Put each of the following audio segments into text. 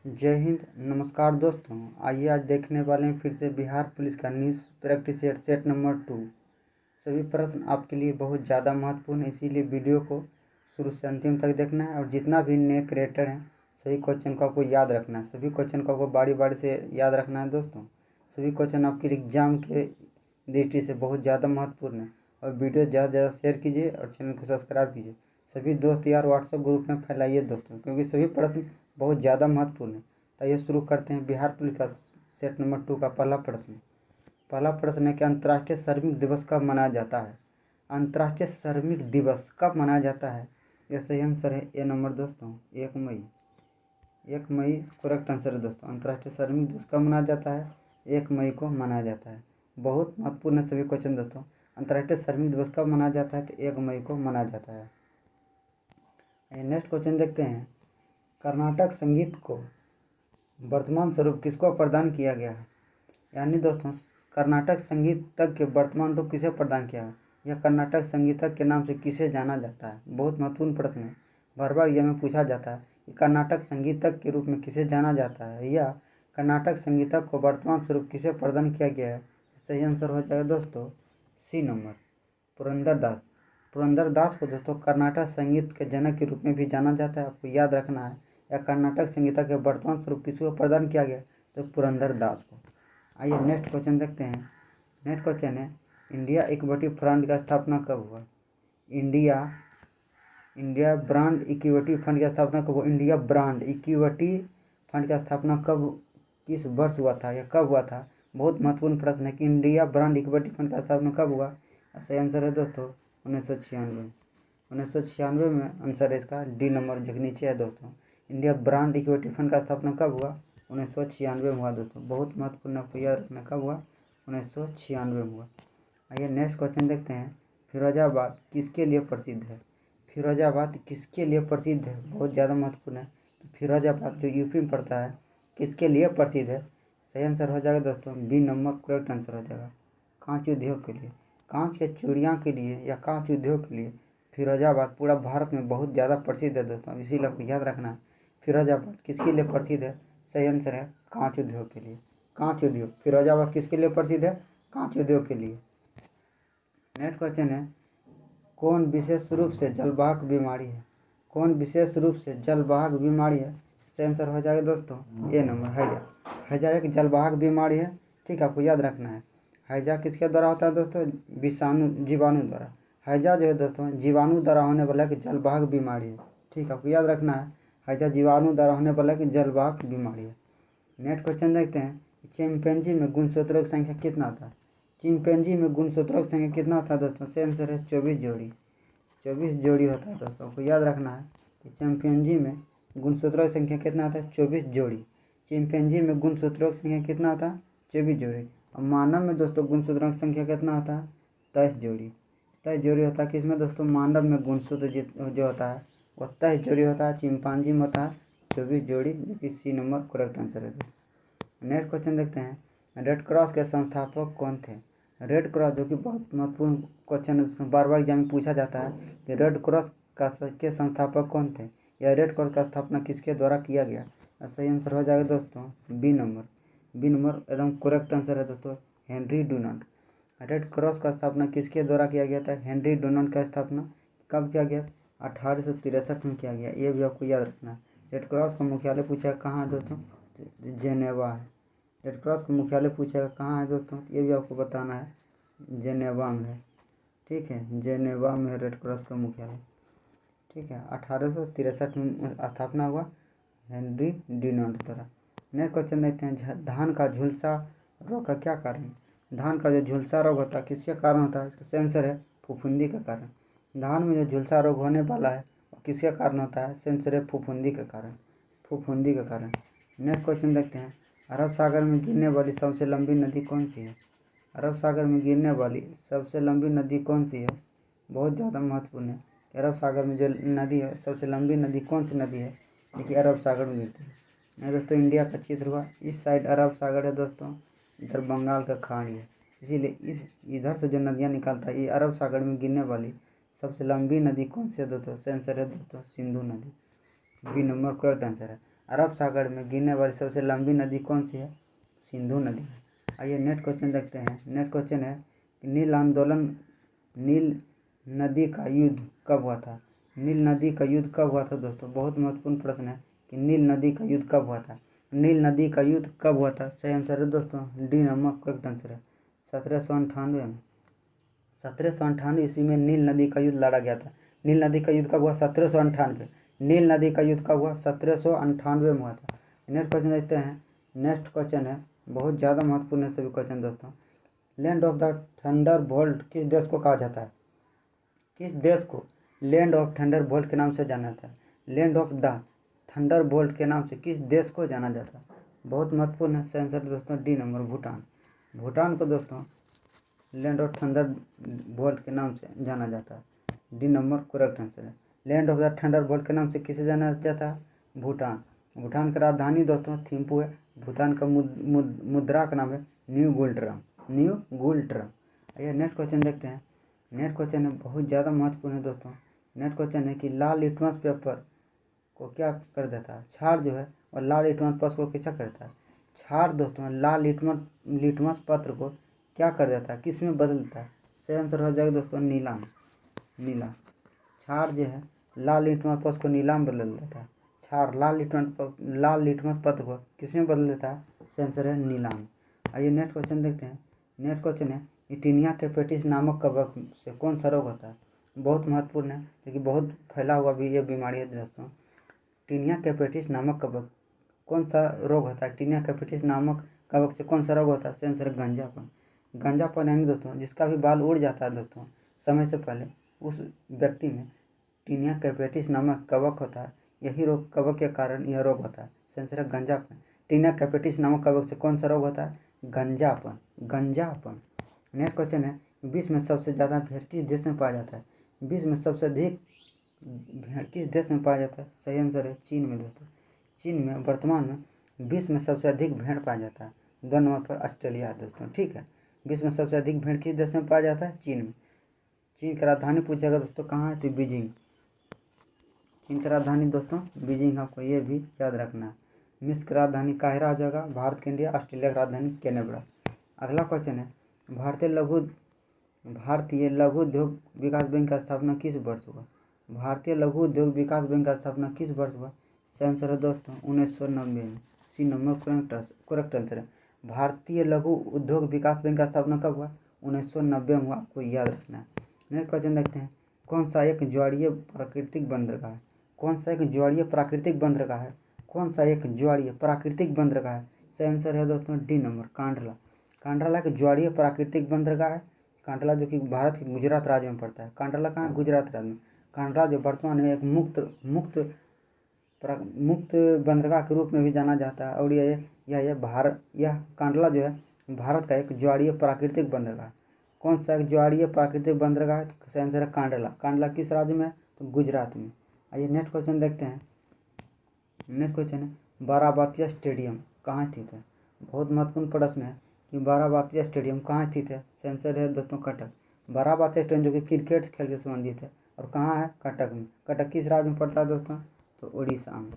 जय हिंद। नमस्कार दोस्तों, आइए आज देखने वाले हैं फिर से बिहार पुलिस का न्यूज़ प्रैक्टिस सेट नंबर 2। सभी प्रश्न आपके लिए बहुत ज़्यादा महत्वपूर्ण है, इसीलिए वीडियो को शुरू से अंतिम तक देखना है। और जितना भी नए क्रिएटर हैं सभी क्वेश्चन को आपको याद रखना है, सभी क्वेश्चन को आपको बारी बारी से याद रखना है दोस्तों। सभी क्वेश्चन आपके एग्जाम के दृष्टि से बहुत ज़्यादा महत्वपूर्ण है। और वीडियो ज़्यादा से ज़्यादा शेयर कीजिए और चैनल को सब्सक्राइब कीजिए। सभी दोस्त यार व्हाट्सएप ग्रुप में फैलाइए दोस्तों, क्योंकि सभी प्रश्न बहुत ज़्यादा महत्वपूर्ण है। तो आइए शुरू करते हैं बिहार पुलिस का सेट नंबर 2 का पहला प्रश्न है कि अंतर्राष्ट्रीय श्रमिक दिवस कब मनाया जाता है। अंतर्राष्ट्रीय श्रमिक दिवस कब मनाया जाता है? यह सही आंसर है ए नंबर दोस्तों, 1 मई। 1 मई करेक्ट आंसर है दोस्तों। अंतर्राष्ट्रीय श्रमिक दिवस कब मनाया जाता है? 1 मई को मनाया जाता है। बहुत महत्वपूर्ण है सभी क्वेश्चन दोस्तों। अंतर्राष्ट्रीय श्रमिक दिवस कब मनाया जाता है? तो 1 मई को मनाया जाता है। नेक्स्ट क्वेश्चन देखते हैं। कर्नाटक संगीत को वर्तमान स्वरूप किसको प्रदान किया गया है? यानी दोस्तों कर्नाटक संगीतज्ञ के वर्तमान रूप किसे प्रदान किया है? यह कर्नाटक संगीतज्ञ के नाम से किसे जाना जाता है? बहुत महत्वपूर्ण प्रश्न है, बार बार यह में पूछा जाता है कि कर्नाटक संगीतज्ञ के रूप में किसे जाना जाता है, या कर्नाटक संगीतज्ञ को वर्तमान स्वरूप किसे प्रदान किया गया है। सही आंसर हो जाएगा दोस्तों सी नंबर, पुरंदरदास। पुरंदरदास को दोस्तों कर्नाटक संगीत के जनक के रूप में भी जाना जाता है, आपको याद रखना है। या कर्नाटक संगीत के वर्तमान स्वरूप किसको प्रदान किया गया? तो पुरंदरदास को। आइए नेक्स्ट क्वेश्चन देखते हैं। नेक्स्ट क्वेश्चन है इंडिया इक्विटी फंड का स्थापना कब हुआ? इंडिया ब्रांड इक्विटी फंड की स्थापना कब हुआ? इंडिया ब्रांड इक्विटी फंड की स्थापना कब, किस वर्ष हुआ था या कब हुआ था? बहुत महत्वपूर्ण प्रश्न है कि इंडिया ब्रांड इक्विटी फंड का स्थापना कब हुआ। सही आंसर है दोस्तों 1996। 1996 में आंसर है इसका, डी नंबर जो नीचे है दोस्तों। इंडिया ब्रांड इक्विटी फंड का स्थापना कब हुआ? 1996 में हुआ दोस्तों। बहुत महत्वपूर्ण आपको याद रखना, कब हुआ? 1996 में हुआ। आइए नेक्स्ट क्वेश्चन देखते हैं। फिरोजाबाद किसके लिए प्रसिद्ध है? फिरोजाबाद किसके लिए प्रसिद्ध है? बहुत ज़्यादा महत्वपूर्ण है। तो फिरोजाबाद जो यूपी में पड़ता है किसके लिए प्रसिद्ध है? सही आंसर हो जाएगा दोस्तों बी नंबर करेक्ट आंसर हो जाएगा, कांच उद्योग के लिए। कांच के चूड़ियाँ के लिए या कांच उद्योग के लिए फिरोजाबाद पूरा भारत में बहुत ज़्यादा प्रसिद्ध है दोस्तों, इसीलिए आपको याद रखना है। फिरोजाबाद किसके लिए प्रसिद्ध है? सही आंसर है कांच उद्योग के लिए। कांच उद्योग, फिरोजाबाद किसके लिए प्रसिद्ध है? कांच उद्योग के लिए। नेक्स्ट क्वेश्चन है कौन विशेष रूप से जलवाहक बीमारी है? कौन विशेष रूप से जलवाहक बीमारी है? सही आंसर हो जाएगा दोस्तों ए नंबर हैजा। हैजा एक जलवाहक बीमारी है, ठीक है, आपको याद रखना है। हैजा किसके द्वारा होता है दोस्तों? जीवाणु द्वारा। हैजा जो है दोस्तों जीवाणु द्वारा होने वाला एक जलवाहक बीमारी है, ठीक है, आपको याद रखना है। हैजा जीवाणु द्वारा होने वाला एक जलवाहक बीमारी है। नेक्स्ट क्वेश्चन देखते हैं। चिंपैंजी में गुणसूत्रों की संख्या कितना होता है? चिंपैंजी में गुणसूत्रों की संख्या कितना होता है दोस्तों? सही आंसर है 24 जोड़ी। 24 जोड़ी होता है दोस्तों, आपको याद रखना है कि चिंपैंजी में गुणसूत्रों की संख्या कितना होता है? 24 जोड़ी। चिंपैंजी में गुणसूत्रों की संख्या कितना होता है? 24 जोड़ी। और मानव में दोस्तों गुणसूत्रों की संख्या कितना होता है? 23 जोड़ी। 23 जोड़ी होता है किसमें दोस्तों? मानव में गुणसूत्र जो होता है वो 23 जोड़ी होता है। चिंपैंजी में होता है 24 जोड़ी, जो कि सी नंबर करेक्ट आंसर है। नेक्स्ट क्वेश्चन देखते हैं। रेड क्रॉस के संस्थापक कौन थे? रेड क्रॉस, जो कि बहुत महत्वपूर्ण क्वेश्चन बार बार एग्जाम में पूछा जाता है कि रेड क्रॉस के संस्थापक कौन थे, या रेड क्रॉस का स्थापना किसके द्वारा किया गया? सही आंसर हो जाएगा दोस्तों बी नंबर। बी नंबर एकदम करेक्ट आंसर है दोस्तों, हेनरी डुनांट। रेड क्रॉस का स्थापना किसके द्वारा किया गया था? हेनरी डुनांट का स्थापना कब किया गया? 1863 में किया गया, ये भी आपको याद रखना है। रेड क्रॉस का मुख्यालय पूछा कहाँ है दोस्तों? जेनेवा है। रेड क्रॉस का मुख्यालय पूछेगा कहाँ है दोस्तों? ये भी आपको बताना है, जेनेवा में है, ठीक है, जेनेवा में है रेड क्रॉस का मुख्यालय, ठीक है। 1863 में स्थापना हुआ हेनरी डुनांट द्वारा। नेक्स्ट क्वेश्चन देखते हैं। धान का झुलसा रोग का क्या कारण है? धान का जो झुलसा रोग होता है किसके कारण होता है? इसका आंसर है फफूंदी के कारण। धान में जो झुलसा रोग होने वाला है वो किसके कारण होता है? आंसर है फफूंदी के कारण। फफूंदी के कारण। नेक्स्ट क्वेश्चन देखते हैं। अरब सागर में गिरने वाली सबसे लंबी नदी कौन सी है? अरब सागर में गिरने वाली सबसे लंबी नदी कौन सी है? बहुत ज़्यादा महत्वपूर्ण है। अरब सागर में जो नदी है सबसे लंबी नदी कौन सी नदी है? देखिए अरब सागर में गिरती है। मैं दोस्तों इंडिया का चित्र हुआ, इस साइड अरब सागर है दोस्तों, इधर बंगाल का खाड़ी है, इसीलिए इधर से जो नदियाँ निकलता है ये अरब सागर में गिरने वाली सबसे लंबी नदी कौन सी है दोस्तों? आंसर है दोस्तों सिंधु नदी। बी नंबर करेक्ट आंसर है। अरब सागर में गिरने वाली सबसे लंबी नदी कौन सी है? सिंधु नदी है। आइए नेक्स्ट क्वेश्चन देखते हैं। नेक्स्ट क्वेश्चन है कि नील नदी का युद्ध कब हुआ था? नील नदी का युद्ध कब हुआ था दोस्तों? बहुत महत्वपूर्ण प्रश्न है कि नील नदी का युद्ध कब हुआ था। नील नदी का युद्ध कब हुआ था? सही आंसर है दोस्तों डी नंबर करेक्ट आंसर है 1798 में। 1798 ईस्वी में नील नदी का युद्ध लड़ा गया था। नील नदी का युद्ध कब हुआ? 1798। नील नदी का युद्ध कब हुआ? 1798 में हुआ था। नेक्स्ट क्वेश्चन देखते हैं। नेक्स्ट क्वेश्चन है बहुत ज़्यादा महत्वपूर्ण है सभी क्वेश्चन दोस्तों। Land of the thunder bolt किस देश को कहा जाता है? किस देश को लैंड ऑफ थंडर बोल्ट के नाम से जाना जाता है? Land of the thunder bolt के नाम से किस देश को जाना जाता है? बहुत महत्वपूर्ण है। सही आंसर दोस्तों डी नंबर भूटान। भूटान को दोस्तों लैंड ऑफ थंडर बोल्ट के नाम से जाना जाता है। डी नंबर करेक्ट आंसर है। Land of the thunder bolt के नाम से किसे जाना जाता है? भूटान। भूटान की राजधानी दोस्तों थिम्पू है। भूटान का मुद्रा का नाम है न्यू गुल्ट्रम। न्यू गुल्ट्रम। आइए नेक्स्ट क्वेश्चन देखते हैं। नेक्स्ट क्वेश्चन है बहुत ज़्यादा महत्वपूर्ण है दोस्तों। नेक्स्ट क्वेश्चन है कि लाल लिटमस पेपर को क्या कर देता है? क्षार जो है और लाल लिटमस पत्र को कैसा करता है? क्षार दोस्तों लाल लिटमस पत्र को क्या कर देता है? किस में बदल देता है? सही आंसर हो जाएगा दोस्तों नीला में। नीला। क्षार जो है लाल लिटमस पत्र को नीला में बदल देता है। क्षार लाल लिटमस पत्र को किस में बदल देता है? सही आंसर है नीला में। आइए नेक्स्ट क्वेश्चन देखते हैं। नेक्स्ट क्वेश्चन है इटीनिया कैपेटिस नामक कवक से कौन सा रोग होता है? बहुत महत्वपूर्ण है क्योंकि बहुत फैला हुआ भी ये बीमारी है दोस्तों। टीनिया कैपेटिस नामक कवक कौन सा रोग होता है? टीनिया कैपेटिस नामक कवक से कौन सा रोग होता है? सही आंसर है गंजापन। गंजापन यानी दोस्तों जिसका भी बाल उड़ जाता है दोस्तों समय से पहले, उस व्यक्ति में टीनिया कैपेटिस नामक कवक होता है। यही रोग कवक के कारण यह रोग होता है। सही आंसर है गंजापन। टीनिया कैपेटिस नामक कवक से कौन सा रोग होता है? गंजापन। गंजापन। नेक्स्ट क्वेश्चन है विश्व में सबसे ज़्यादा भेड़ किस देश में पाया जाता है? विश्व में सबसे अधिक भेड़ किस देश में पाया जाता है? सही आंसर है चीन में दोस्तों। चीन में वर्तमान में विश्व में सबसे अधिक भेड़ पाया जाता है। 2 नंबर पर ऑस्ट्रेलिया है दोस्तों। ठीक है। विश्व में सबसे अधिक भेड़ किस देश में पाया जाता है? चीन में। चीन की राजधानी पूछेगा दोस्तों कहाँ है? तो बीजिंग। चीन की राजधानी दोस्तों बीजिंग, आपको ये भी याद रखना है। मिस्र की राजधानी काहिरा हो जाएगा। भारत की इंडिया। ऑस्ट्रेलिया की राजधानी कैनबरा। अगला क्वेश्चन है भारतीय लघु उद्योग विकास बैंक का स्थापना किस वर्ष हुआ? भारतीय लघु उद्योग विकास बैंक का स्थापना किस वर्ष हुआ? सही आंसर है दोस्तों 1990 में। सी नंबर करेक्ट आंसर है। भारतीय लघु उद्योग विकास बैंक का स्थापना कब हुआ? 1990 में हुआ। आपको याद रखना है। नेक्स्ट क्वेश्चन देखते हैं। कौन सा एक ज्वारीय प्राकृतिक बंदरगाह है? कौन सा एक ज्वारीय प्राकृतिक बंदरगाह है? कौन सा एक ज्वारीय प्राकृतिक बंदरगाह है? सही आंसर है दोस्तों डी नंबर कांडला। कांडला एक ज्वारीय प्राकृतिक बंदरगाह है। कांडला जो कि भारत के गुजरात राज्य में पड़ता है। कांडला कहाँ? गुजरात राज्य में। कांडला जो वर्तमान में एक मुक्त बंदरगाह के रूप में भी जाना जाता है और यह कांडला जो है भारत का एक ज्वारीय प्राकृतिक बंदरगाह है। कौन सा एक ज्वारीय प्राकृतिक बंदरगाह है? तो सही आंसर है कांडला। कांडला किस राज्य में है? तो गुजरात में। आइए नेक्स्ट क्वेश्चन देखते हैं। नेक्स्ट क्वेश्चन है बाराबातिया स्टेडियम कहाँ स्थित है? बहुत महत्वपूर्ण प्रश्न है कि बाराबातिया स्टेडियम कहाँ स्थित है? सही आंसर है दोस्तों कटक। बाराबातिया स्टेडियम जो कि क्रिकेट खेल से संबंधित है और कहाँ है? कटक में। कटक किस राज्य में पड़ता है दोस्तों? तो उड़ीसा में।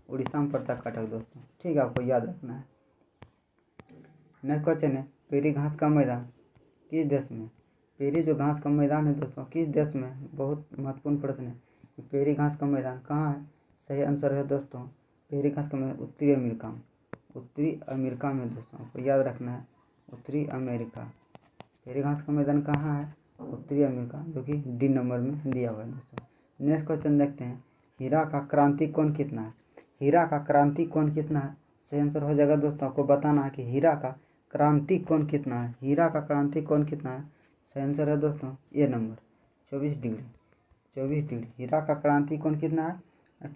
उड़ीसा में पड़ता है कटक दोस्तों। ठीक है, आपको याद रखना है। नेक्स्ट क्वेश्चन है पेरी घास का मैदान किस देश में? पेरी जो घास का मैदान है दोस्तों किस देश में? बहुत महत्वपूर्ण प्रश्न है। पेरी घास का मैदान कहाँ है? सही आंसर है दोस्तों पेरी घास का मैदान उत्तरी अमेरिका में। उत्तरी अमेरिका में दोस्तों, आपको याद रखना है उत्तरी अमेरिका। पेरी घास का मैदान कहाँ है? उत्तरी अमेरिका, जो कि डी नंबर में दिया हुआ है दोस्तों। नेक्स्ट क्वेश्चन देखते हैं। हीरा का क्रांति कोण कितना है? हीरा का क्रांति कोण कितना है? सही आंसर हो जाएगा दोस्तों, आपको बताना है कि हीरा का क्रांति कोण कितना है। हीरा का क्रांति कोण कितना है? सही आंसर है दोस्तों ए नंबर 24 डिग्री। 24 डिग्री। हीरा का क्रांति कोण कितना है?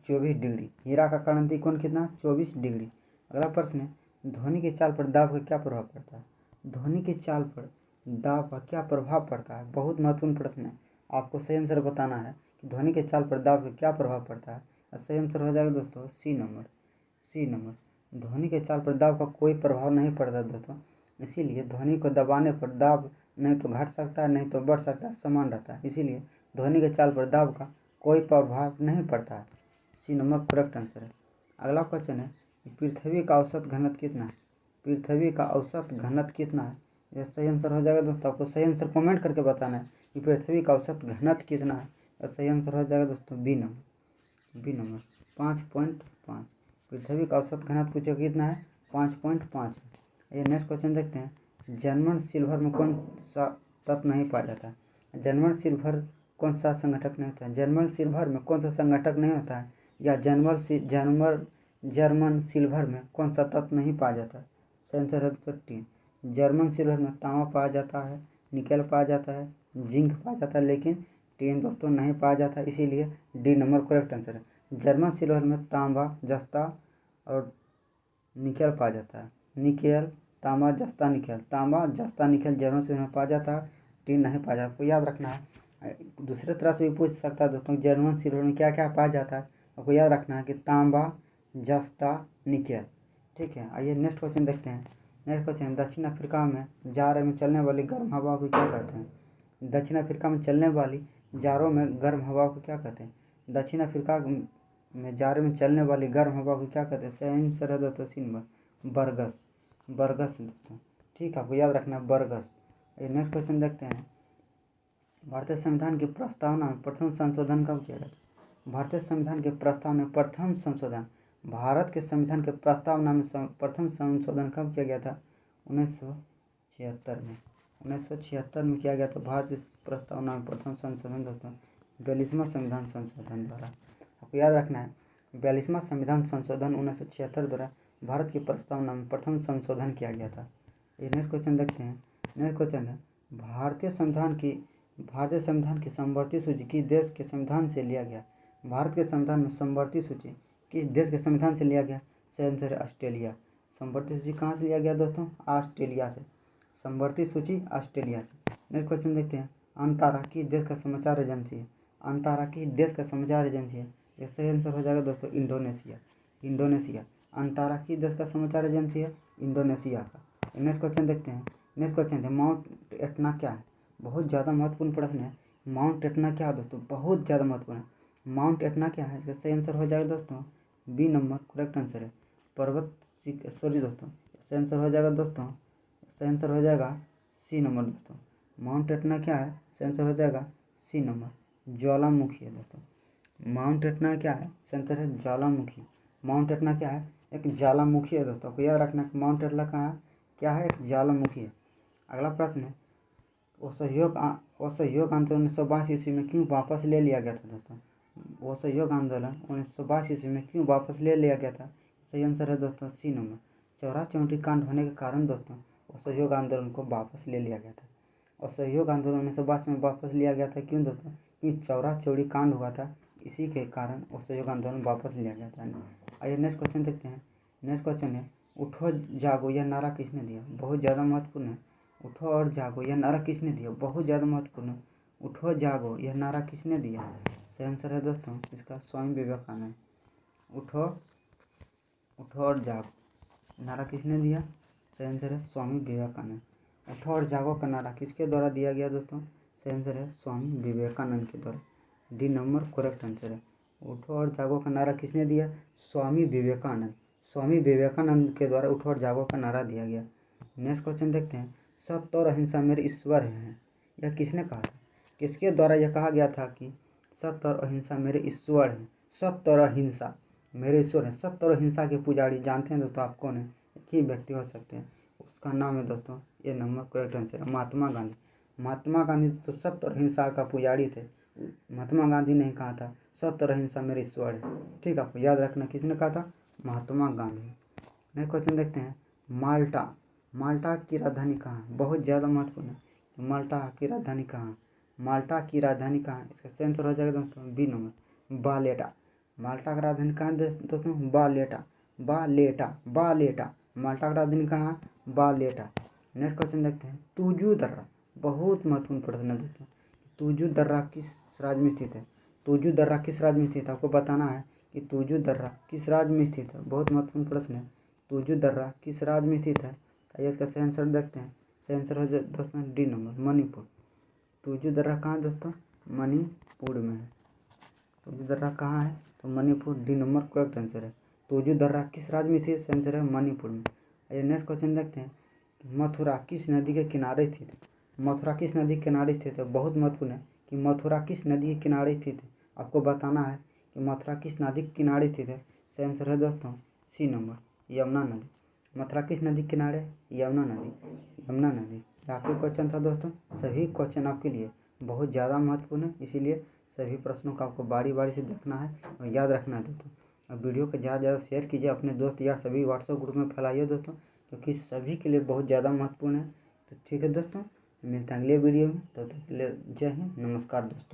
24 डिग्री। हीरा का क्रांति कोण कितना है? 24 डिग्री। अगला प्रश्न है ध्वनि की चाल पर दाब का क्या प्रभाव पड़ता है? ध्वनि की चाल पर दाब का क्या प्रभाव पड़ता है? बहुत महत्वपूर्ण प्रश्न है। आपको सही आंसर बताना है कि ध्वनि के चाल पर दाब का क्या प्रभाव पड़ता है। और सही आंसर हो जाएगा दोस्तों सी नंबर। ध्वनि के चाल पर दाब का कोई प्रभाव नहीं पड़ता दोस्तों। इसीलिए ध्वनि को दबाने पर दाब नहीं तो घट सकता है नहीं तो बढ़ सकता है, समान रहता है। इसीलिए ध्वनि के चाल पर दाब का कोई प्रभाव नहीं पड़ता है। सी नंबर करेक्ट आंसर है। अगला क्वेश्चन है कि पृथ्वी का औसत घनत्व कितना है। पृथ्वी का औसत घनत्व कितना है। यह सही आंसर हो जाएगा दोस्तों। आपको सही आंसर कमेंट करके बताना है कि पृथ्वी का औसत घनत्व कितना है। यह सही आंसर हो जाएगा दोस्तों बी नंबर 5.5। पृथ्वी का औसत घनत्व पूछे कितना है 5.5। ये नेक्स्ट क्वेश्चन देखते हैं। जर्मन सिल्वर में कौन सा तत्व नहीं पाया जाता है। जर्मन सिल्वर कौन सा संघटक नहीं होता है। जर्मन सिल्वर में कौन सा संघटक नहीं होता है, या जर्मन सिल्वर में कौन सा तत्व नहीं पाया जाता है। सही आंसर है दोस्तों 3। जर्मन सिल्वर में तांबा पाया जाता है, निकेल पाया जाता है, जिंक पाया जाता है, लेकिन टीन दोस्तों नहीं पाया जाता, इसीलिए डी नंबर करेक्ट आंसर है। जर्मन सिल्वर में तांबा, जस्ता और निकेल पाया जाता है। निकेल, तांबा, जस्ता, निकेल। तांबा, जस्ता, निकेल जर्मन सिल्वर में पाया जाता है, टीन नहीं पाया जाता। आपको याद रखना है। दूसरे तरह से भी पूछ सकता है दोस्तों जर्मन सिल्वर में क्या क्या पाया जाता है। आपको याद रखना है कि तांबा, जस्ता, निकेल। ठीक है, आइए नेक्स्ट क्वेश्चन देखते हैं। नेक्स्ट क्वेश्चन, दक्षिण अफ्रीका में जाड़े में चलने वाली गर्म हवा को क्या कहते हैं। दक्षिण अफ्रीका में चलने वाली जाड़ों में गर्म हवा को क्या कहते हैं। दक्षिण अफ्रीका में जाड़े में चलने वाली गर्म हवा को क्या कहते हैं। सही आंसर है दोस्तों सी नंबर बरगस। बरगस दोस्तों, ठीक है, आपको याद रखना है बरगस। ये नेक्स्ट क्वेश्चन देखते हैं। भारतीय संविधान की प्रस्तावना में प्रथम संशोधन कब किया गया। भारतीय संविधान के प्रस्तावना में प्रथम संशोधन, भारत के संविधान के प्रस्तावना में प्रथम संशोधन कब किया गया था। 1976 में। 1976 में किया गया था भारत की प्रस्तावना में प्रथम संशोधन दोस्तों 42वां संविधान संशोधन द्वारा। आपको याद रखना है 42वां संविधान संशोधन 1976 द्वारा भारत की प्रस्तावना में प्रथम संशोधन किया गया था। ये नेक्स्ट क्वेश्चन देखते हैं। नेक्स्ट क्वेश्चन है भारतीय संविधान की समवर्ती सूची किस देश के संविधान से लिया गया। भारत के संविधान में समवर्ती सूची किस देश के संविधान से लिया गया। सही आंसर है ऑस्ट्रेलिया। समवर्ती सूची कहाँ से लिया गया दोस्तों, ऑस्ट्रेलिया से। समवर्ती सूची ऑस्ट्रेलिया से। नेक्स्ट क्वेश्चन देखते हैं। अंतारा किस देश का समाचार एजेंसी है। अंतारा किस देश का समाचार एजेंसी है। यह सही आंसर हो जाएगा दोस्तों इंडोनेशिया। अंतारा किस देश का समाचार एजेंसी है, इंडोनेशिया का। नेक्स्ट क्वेश्चन देखते हैं। नेक्स्ट क्वेश्चन है माउंट एटना क्या है। बहुत ज़्यादा महत्वपूर्ण प्रश्न है। माउंट एटना क्या है दोस्तों, बहुत ज़्यादा महत्वपूर्ण है। माउंट एटना क्या है, इसका सही आंसर हो जाएगा दोस्तों बी नंबर करेक्ट आंसर है सॉरी दोस्तों, सही आंसर हो जाएगा दोस्तों, सही आंसर हो जाएगा सी नंबर दोस्तों। माउंट एटना क्या है, सही आंसर हो जाएगा सी नंबर ज्वालामुखी है दोस्तों। माउंट एटना क्या है, सही आंसर है ज्वालामुखी। माउंट एटना क्या है, एक ज्वालामुखी है दोस्तों। आपको याद रखना है माउंट एटना कहाँ है, क्या है, एक ज्वालामुखी है। अगला प्रश्न है असहयोग आंदोलन 1982 ईस्वी में क्यों वापस ले लिया गया था दोस्तों। असहयोग आंदोलन 1982 ईस्वी में क्यों वापस ले लिया गया था। सही आंसर है दोस्तों सी नंबर चौरा चौंठी कांड होने के कारण दोस्तों असहयोग आंदोलन को वापस ले लिया गया था। असहयोग आंदोलन 1982 में वापस लिया गया था क्यों दोस्तों, क्योंकि चौरा चौड़ी कांड हुआ था, इसी के कारण असहयोग आंदोलन वापस लिया गया था। आइए नेक्स्ट क्वेश्चन देखते हैं। नेक्स्ट क्वेश्चन है उठो जागो यह नारा किसने दिया। बहुत ज़्यादा महत्वपूर्ण है। उठो और जागो यह नारा किसने दिया, बहुत ज़्यादा महत्वपूर्ण है। उठो जागो यह नारा किसने दिया। सही आंसर है दोस्तों इसका स्वामी विवेकानंद। उठो और जागो नारा किसने दिया, सही आंसर है स्वामी विवेकानंद। उठो और जागो का नारा किसके द्वारा दिया गया दोस्तों, सही आंसर है स्वामी विवेकानंद के द्वारा। डी नंबर करेक्ट आंसर है। उठो और जागो का नारा किसने दिया, स्वामी विवेकानंद। स्वामी विवेकानंद के द्वारा उठो और जागो का नारा दिया गया। नेक्स्ट क्वेश्चन देखते हैं। सत्य और अहिंसा मेरे ईश्वर हैं, यह किसने कहा था। किसके द्वारा यह कहा गया था कि सत्य और अहिंसा मेरे ईश्वर हैं। सत्य और अहिंसा मेरे ईश्वर हैं। सत्य और अहिंसा के पुजारी जानते हैं दोस्तों आप कौन है, एक ही व्यक्ति हो सकते हैं, उसका नाम है दोस्तों ये नंबर करेक्ट आंसर है महात्मा गांधी। महात्मा गांधी तो सत्य और अहिंसा का पुजारी थे। महात्मा गांधी ने कहा था सत्य और अहिंसा मेरे ईश्वर है। ठीक है, आपको याद रखना किसने कहा था, महात्मा गांधी। नेक्स्ट क्वेश्चन देखते हैं। माल्टा की राजधानी कहाँ है, बहुत ज़्यादा महत्वपूर्ण है। माल्टा की राजधानी कहाँ है, माल्टा की राजधानी कहाँ है, इसका सही आंसर हो जाएगा दोस्तों बी नंबर बालेटा। माल्टा की राजधानी कहाँ है दोस्तों, बालेटा। माल्टा की राजधानी कहाँ है, बालेटा। नेक्स्ट क्वेश्चन देखते हैं। तुजू दर्रा, बहुत महत्वपूर्ण प्रश्न है दोस्तों। तुजू दर्रा किस राज्य में स्थित है। तुजू दर्रा किस राज्य में स्थित है, आपको बताना है कि तुजू दर्रा किस राज्य में स्थित है, बहुत महत्वपूर्ण प्रश्न है। तुजू दर्रा किस राज्य में स्थित है, आइए इसका सही आंसर देखते हैं। सही आंसर है दोस्तों डी नंबर मणिपुर। तुजू दर्रा कहाँ है दोस्तों, मणिपुर में है। तुजू दर्रा कहाँ है, तो Manipur. D number correct answer है। तोजू दर्रा किस राज्य में स्थित? सही आंसर है मणिपुर में। आइए नेक्स्ट क्वेश्चन देखते हैं। मथुरा किस नदी के किनारे स्थित है? मथुरा किस नदी के किनारे स्थित है? बहुत महत्वपूर्ण है कि मथुरा किस नदी के किनारे स्थित है। आपको बताना है कि मथुरा किस नदी के किनारे स्थित है। सही आंसर है दोस्तों सी नंबर यमुना नदी। मथुरा किस नदी के किनारे? यमुना नदी। यमुना नदी। आखिरी क्वेश्चन था दोस्तों। सभी क्वेश्चन आपके लिए बहुत ज़्यादा महत्वपूर्ण है, इसीलिए सभी प्रश्नों का आपको बारी बारी से देखना है और याद रखना है दोस्तों। अब वीडियो को ज़्यादा से ज़्यादा शेयर कीजिए अपने दोस्त यार सभी व्हाट्सएप ग्रुप में फैलाइए दोस्तों, क्योंकि सभी के लिए बहुत ज़्यादा महत्वपूर्ण है। तो ठीक है दोस्तों, मिलते हैं अगले वीडियो में। तो तब तक के लिए जय हिंद, नमस्कार दोस्तों।